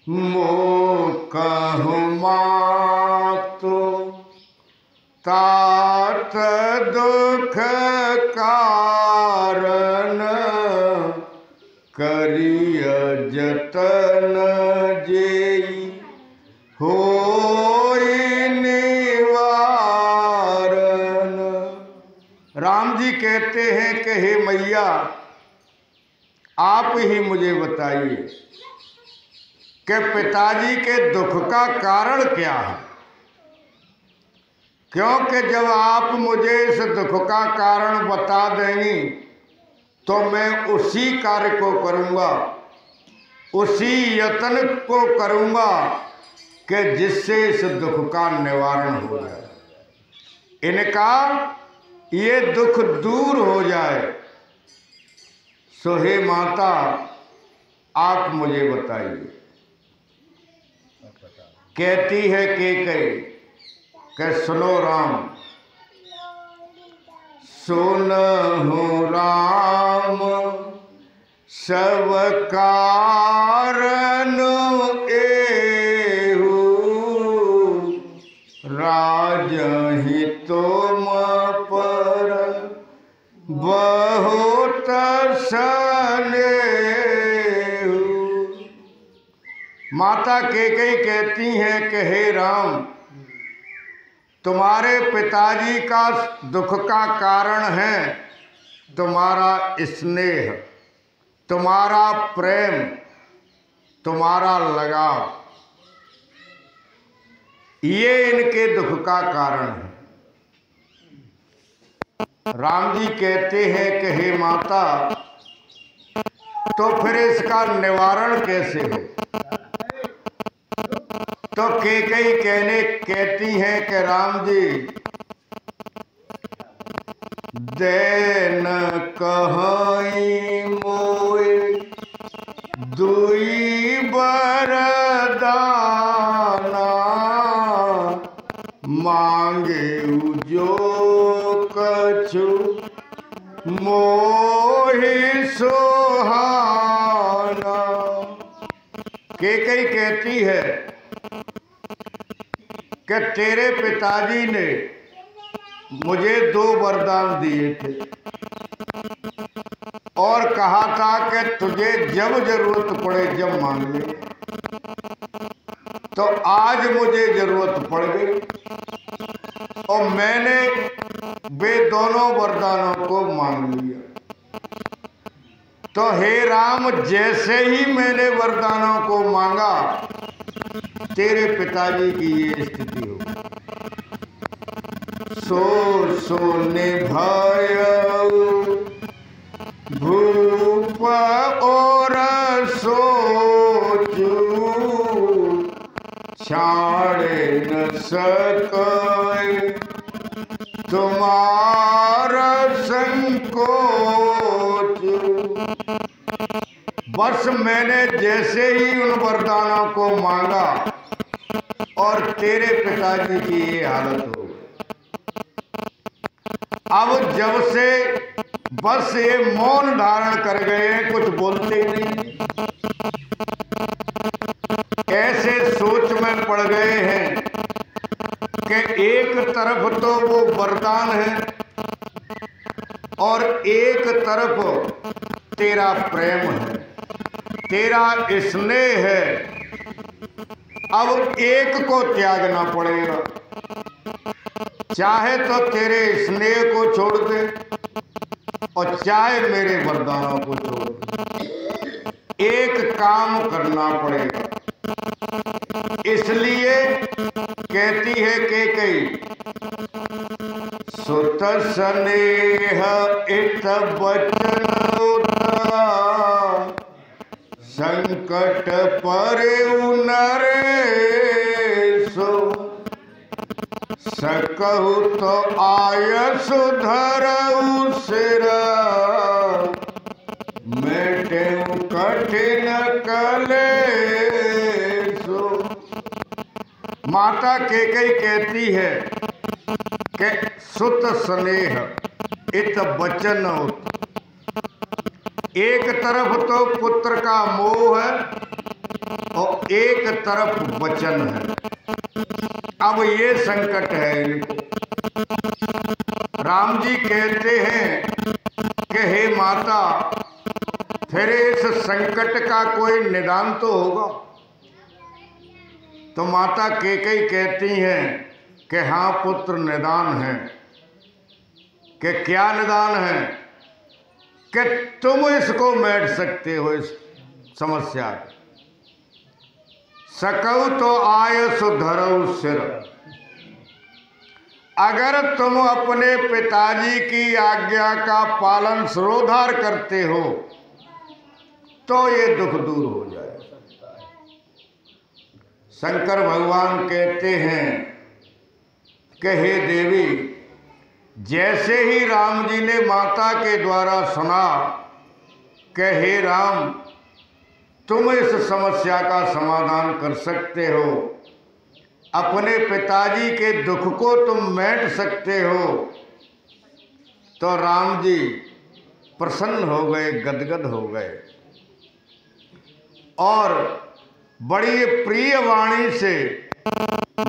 मो कहु मातु तात दुख कारण करिय जतन जेई होई निवारण। राम जी कहते हैं कि हे मैया आप ही मुझे बताइए कि पिताजी के दुख का कारण क्या है, क्योंकि जब आप मुझे इस दुख का कारण बता देंगी तो मैं उसी कार्य को करूँगा, उसी यत्न को करूँगा कि जिससे इस दुख का निवारण हो जाए, इनका ये दुख दूर हो जाए। सो हे माता आप मुझे बताइए। कहती है केकई कि सुनो राम, सुनहु राम सब कारण एहु राजहि तुम पर बहुत स्नेहु। माता केकई कहती हैं कि हे राम, तुम्हारे पिताजी का दुख का कारण है तुम्हारा स्नेह, तुम्हारा प्रेम, तुम्हारा लगाव, ये इनके दुख का कारण है। राम जी कहते हैं कि हे माता तो फिर इसका निवारण कैसे हो? तो केकई कहती हैं कि राम जी देन कहाई मोए दुई बरदाना मांगे जो कछु मोहि सोहाना। केकई कहती है कि तेरे पिताजी ने मुझे 2 वरदान दिए थे और कहा था कि तुझे जब जरूरत पड़े जब मांग ले। तो आज मुझे जरूरत पड़ गई और मैंने वे दोनों वरदानों को मांग लिया। तो हे राम, जैसे ही मैंने वरदानों को मांगा तेरे पिताजी की ये स्थिति हो। सो निभायऊ भूप और सोचू छाड़े न सके तुम्हारा संकोच। बस मैंने जैसे ही उन वरदानों को मांगा और तेरे पिताजी की ये हालत हो गई। अब जब से बस ये मौन धारण कर गए हैं, कुछ बोलते ही नहीं, ऐसे सोच में पड़ गए हैं कि एक तरफ तो वो वरदान है और एक तरफ तेरा प्रेम है, तेरा स्नेह है। अब एक को त्यागना पड़ेगा, चाहे तो तेरे स्नेह को छोड़ दे और चाहे मेरे वरदानों को छोड़ दे, एक काम करना पड़ेगा। इसलिए कहती है केकई सुत स्नेह इत बचन संकट परे नरेशो सकहु तो आयस धरऊ सिर मेटे कठिन कलेशो। माता केकई कहती है कि सुत स्नेह इत बचन होत। एक तरफ तो पुत्र का मोह है और एक तरफ वचन है। अब ये संकट है इनको। राम जी कहते हैं कि हे माता, फिर इस संकट का कोई निदान तो होगा। तो माता कैकेयी कहती हैं कि हाँ पुत्र, निदान है। कि क्या निदान है? कि तुम इसको मेट सकते हो, इस समस्या को। सकऊ तो आय सुधरऊ सिर। अगर तुम अपने पिताजी की आज्ञा का पालन शिरोधार करते हो तो ये दुख दूर हो जाए। शंकर भगवान कहते हैं कि हे देवी, जैसे ही राम जी ने माता के द्वारा सुना कि हे राम, तुम इस समस्या का समाधान कर सकते हो, अपने पिताजी के दुख को तुम मेट सकते हो, तो राम जी प्रसन्न हो गए, गदगद हो गए और बड़ी प्रिय वाणी से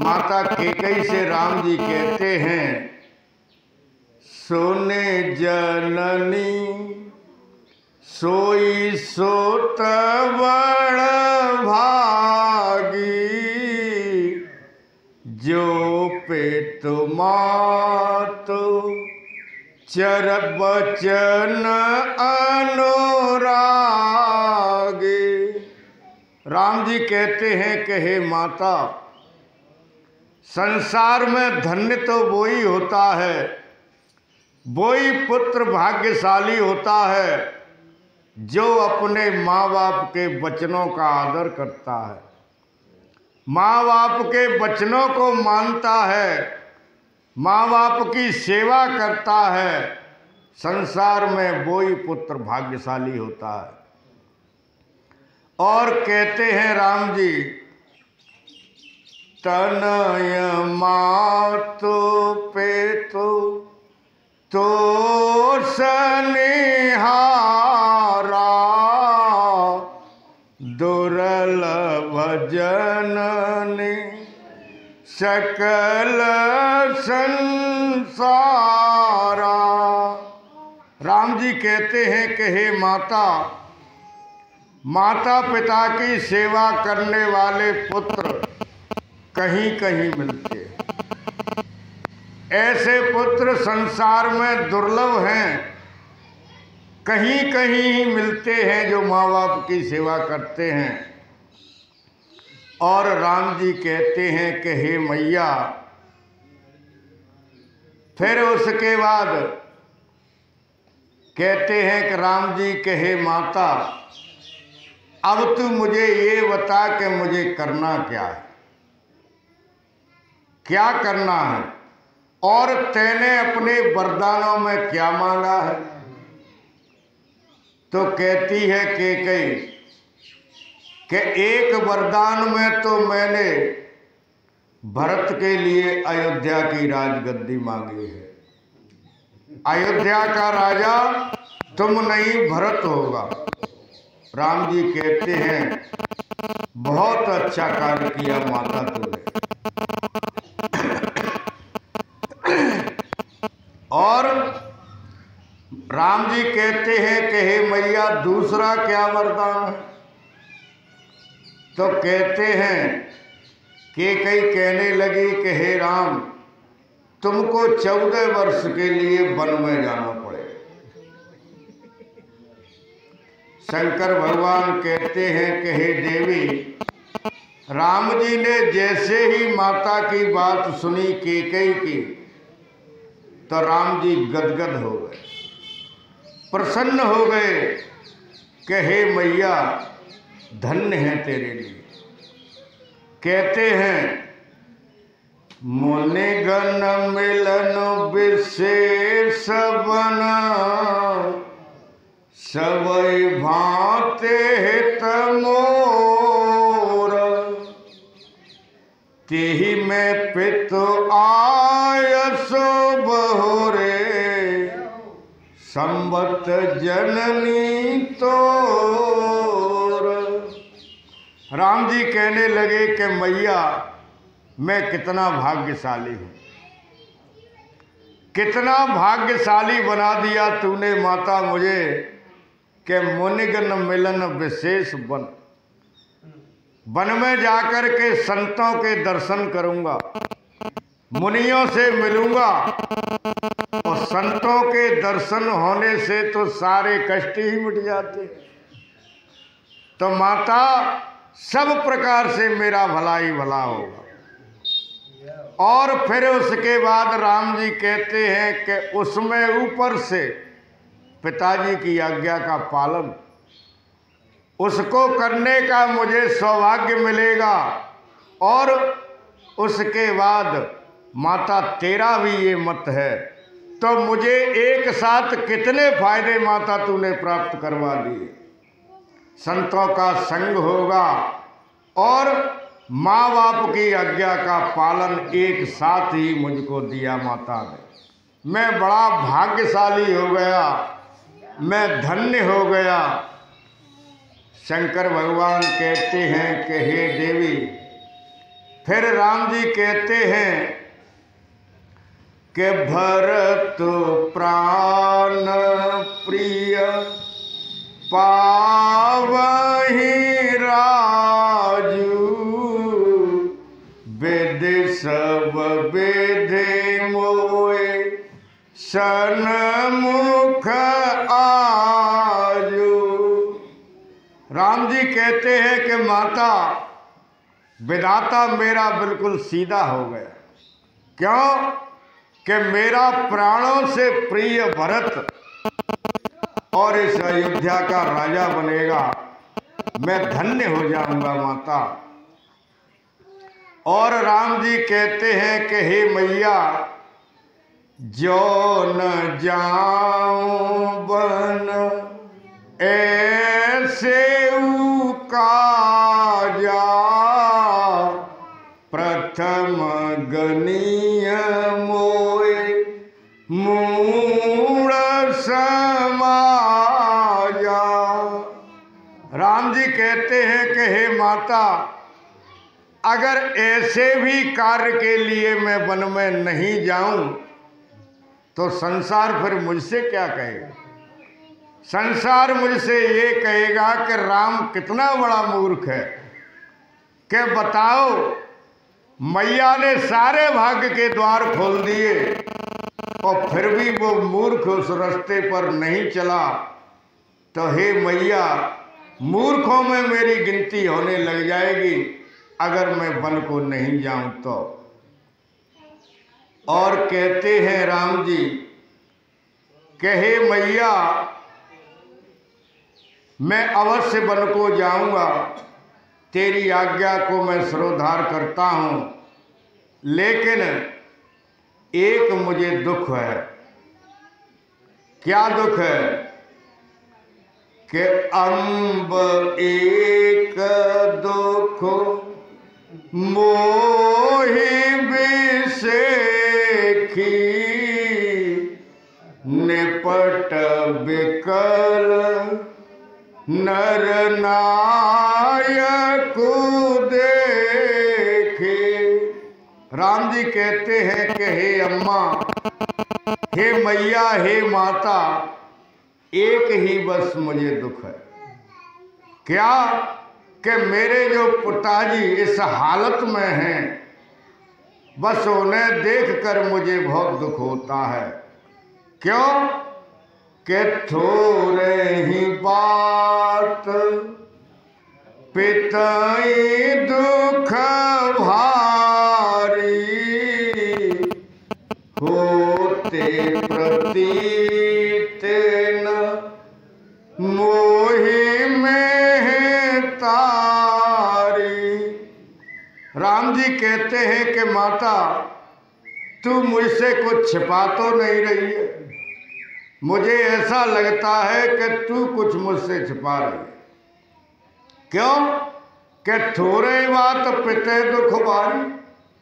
माता कैकेयी से राम जी कहते हैं, सोने जननी सोई सोत बड़ भागी, जो पेत मातु चर बचन अनुरागे। राम जी कहते हैं कि हे माता, संसार में धन्य तो वो ही होता है, वो ही पुत्र भाग्यशाली होता है जो अपने माँ बाप के वचनों का आदर करता है, माँ बाप के वचनों को मानता है, माँ बाप की सेवा करता है। संसार में वो ही पुत्र भाग्यशाली होता है। और कहते हैं राम जी, तनय मातु पेतु तो सनिहारा, दुर्लभ जननी सकल संसारा। राम जी कहते हैं कि हे माता, माता पिता की सेवा करने वाले पुत्र कहीं कहीं मिलते हैं। ऐसे पुत्र संसार में दुर्लभ हैं, कहीं कहीं ही मिलते हैं जो माँ बाप की सेवा करते हैं। और राम जी कहते हैं कि हे मैया, फिर उसके बाद कहते हैं कि राम जी कि हे माता, अब तू मुझे ये बता कि मुझे करना क्या है, क्या करना है, और तैने अपने वरदानों में क्या मांगा है। तो कहती है कैकेयी कि एक वरदान में तो मैंने भरत के लिए अयोध्या की राजगद्दी मांगी है। अयोध्या का राजा तुम नहीं, भरत होगा। राम जी कहते हैं, बहुत अच्छा कार्य किया माता तुमने। और राम जी कहते हैं कि हे मैया, दूसरा क्या वरदान है? तो कहते हैं कि कई कहने लगी कि हे राम, तुमको 14 वर्ष के लिए वन में जाना पड़ेगा। शंकर भगवान कहते हैं कि हे देवी, राम जी ने जैसे ही माता की बात सुनी कैकेयी की, तो राम जी गदगद हो गए, प्रसन्न हो गए कि हे मैया, धन्य है तेरे लिए। कहते हैं, मुनिगण मिलन विशेष बना, सबई भांते हित मोर, तेहि में पितु आयस बहुरे, संबत जननी तोर। राम जी कहने लगे कि मैया मैं कितना भाग्यशाली हूँ, कितना भाग्यशाली बना दिया तूने माता मुझे कि मुनिगण मिलन विशेष वन में जाकर के संतों के दर्शन करूंगा, मुनियों से मिलूंगा, और संतों के दर्शन होने से तो सारे कष्ट ही मिट जाते हैं। तो माता सब प्रकार से मेरा भला ही भला होगा। और फिर उसके बाद राम जी कहते हैं कि उसमें ऊपर से पिताजी की आज्ञा का पालन, उसको करने का मुझे सौभाग्य मिलेगा। और उसके बाद माता तेरा भी ये मत है, तो मुझे एक साथ कितने फायदे माता तूने प्राप्त करवा दिए। संतों का संग होगा और माँ बाप की आज्ञा का पालन एक साथ ही मुझको दिया माता ने। मैं बड़ा भाग्यशाली हो गया, मैं धन्य हो गया। शंकर भगवान कहते हैं कि हे देवी, फिर राम जी कहते हैं कि भरत प्राण प्रिय पावहि राजू, वेद सब वेदे मोए सन्मुख आजू। राम जी कहते हैं कि माता विधाता मेरा बिल्कुल सीधा हो गया। क्यों? कि मेरा प्राणों से प्रिय भरत और इस अयोध्या का राजा बनेगा, मैं धन्य हो जाऊंगा माता। और राम जी कहते हैं कि हे मैया, जो न जाऊं बन ऐसे काजा, प्रथम गनीय मोए मूढ़ समाजा। राम जी कहते हैं कि हे माता, अगर ऐसे भी कार्य के लिए मैं वन में नहीं जाऊं तो संसार फिर मुझसे क्या कहेगा? संसार मुझसे ये कहेगा कि राम कितना बड़ा मूर्ख है। कि बताओ, मैया ने सारे भाग्य के द्वार खोल दिए और फिर भी वो मूर्ख उस रास्ते पर नहीं चला। तो हे मैया, मूर्खों में मेरी गिनती होने लग जाएगी अगर मैं वन को नहीं जाऊं तो। और कहते हैं राम जी कि हे मैया, मैं अवश्य वन को जाऊंगा, तेरी आज्ञा को मैं सरोधार करता हूं, लेकिन एक मुझे दुख है। क्या दुख है? कि अम्ब एक दुख मोहि विसेखी, निपट विकल नर नायक देखे। राम जी कहते हैं कि हे अम्मा, हे मैया, हे माता, एक ही बस मुझे दुख है। क्या? कि मेरे जो पिताजी इस हालत में हैं, बस उन्हें देखकर मुझे बहुत दुख होता है। क्यों? कि थोड़े ही बात पिताई दुख भारी, होते प्रतीत न मोहि में तारी। राम जी कहते हैं कि माता, तू मुझसे कुछ छिपा तो नहीं रही है। मुझे ऐसा लगता है कि तू कुछ मुझसे छिपा रही है। क्यों? कि थोड़े बात पिते दुख भारी।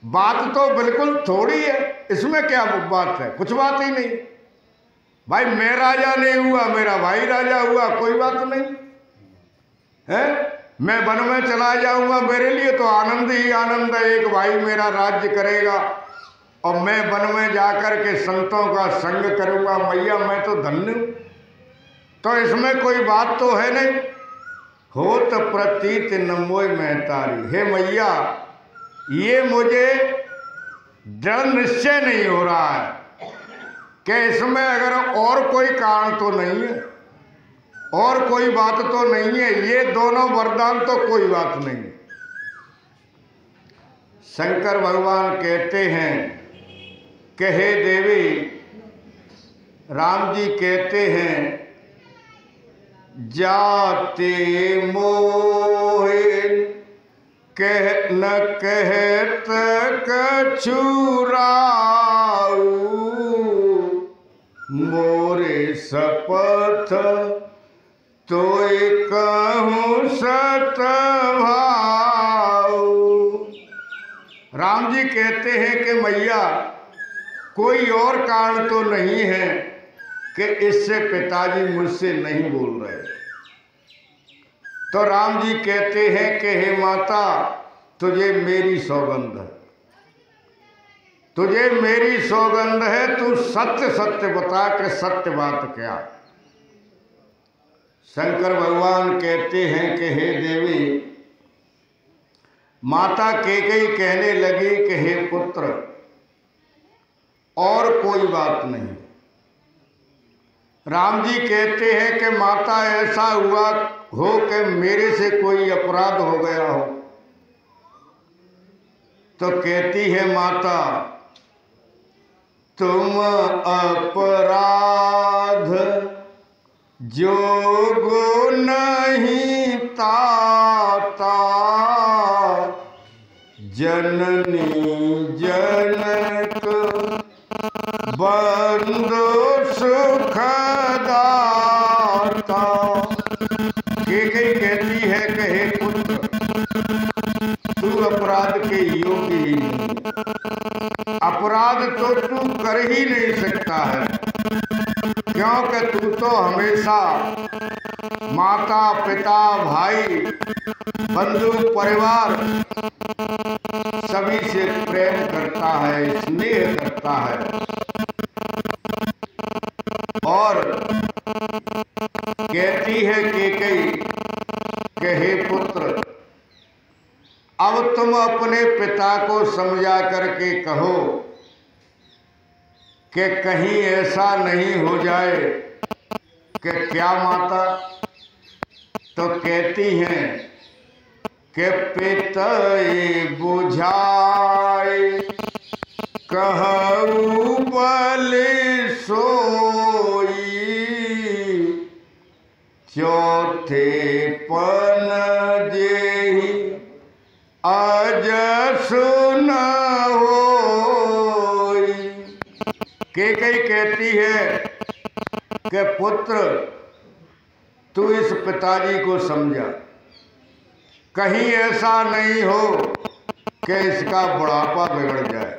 बात तो बिल्कुल थोड़ी है, इसमें क्या बात है? कुछ बात ही नहीं। भाई, मैं राजा नहीं हुआ, मेरा भाई राजा हुआ, कोई बात नहीं है। मैं वन में चला जाऊंगा, मेरे लिए तो आनंद ही आनंद है, एक भाई मेरा राज्य करेगा और मैं वन में जाकर के संतों का संग करूंगा। मैया मैं तो धन्य हूं, तो इसमें कोई बात तो है नहीं। हो तो प्रतीत न मोय महतारी, हे मैया ये मुझे दृढ़ निश्चय नहीं हो रहा है कि इसमें अगर और कोई कारण तो नहीं है, और कोई बात तो नहीं है, ये दोनों वरदान तो कोई बात नहीं है। शंकर भगवान कहते हैं कि हे देवी, राम जी कहते हैं जाते मोहे कह न कहत कछुराऊ, मोरे शपथ तोय कहूँ सत भाऊ। राम जी कहते हैं कि मैया कोई और कारण तो नहीं है कि इससे पिताजी मुझसे नहीं बोल रहे। तो राम जी कहते हैं कि हे माता तुझे मेरी सौगंध है, तुझे मेरी सौगंध है, तू सत्य सत्य बता के सत्य बात क्या। शंकर भगवान कहते हैं कि हे देवी, माता कैकेयी कहने लगी कि हे पुत्र और कोई बात नहीं। राम जी कहते हैं कि माता ऐसा हुआ हो कि मेरे से कोई अपराध हो गया हो। तो कहती है माता तुम अपराध जोगो नहीं ताता, जननी जनक बंधु सुखदाता। कैकेयी कहती है कि हे पुत्र तू अपराध के योग्य ही नहीं, अपराध तो तू कर ही नहीं सकता है, क्योंकि तू तो हमेशा माता पिता भाई बंधु परिवार सभी से प्रेम करता है, स्नेह करता है। और कहती है कैकेयी कि हे पुत्र अब तुम अपने पिता को समझा करके कहो कि कहीं ऐसा नहीं हो जाए कि क्या माता। तो कहती हैं कि पितये बुझाए कहू बल सोई, चौथे पन जेहि अजसु न होई। कैकेयी कहती है कि पुत्र तू इस पिताजी को समझा, कहीं ऐसा नहीं हो कि इसका बुढ़ापा बिगड़ जाए।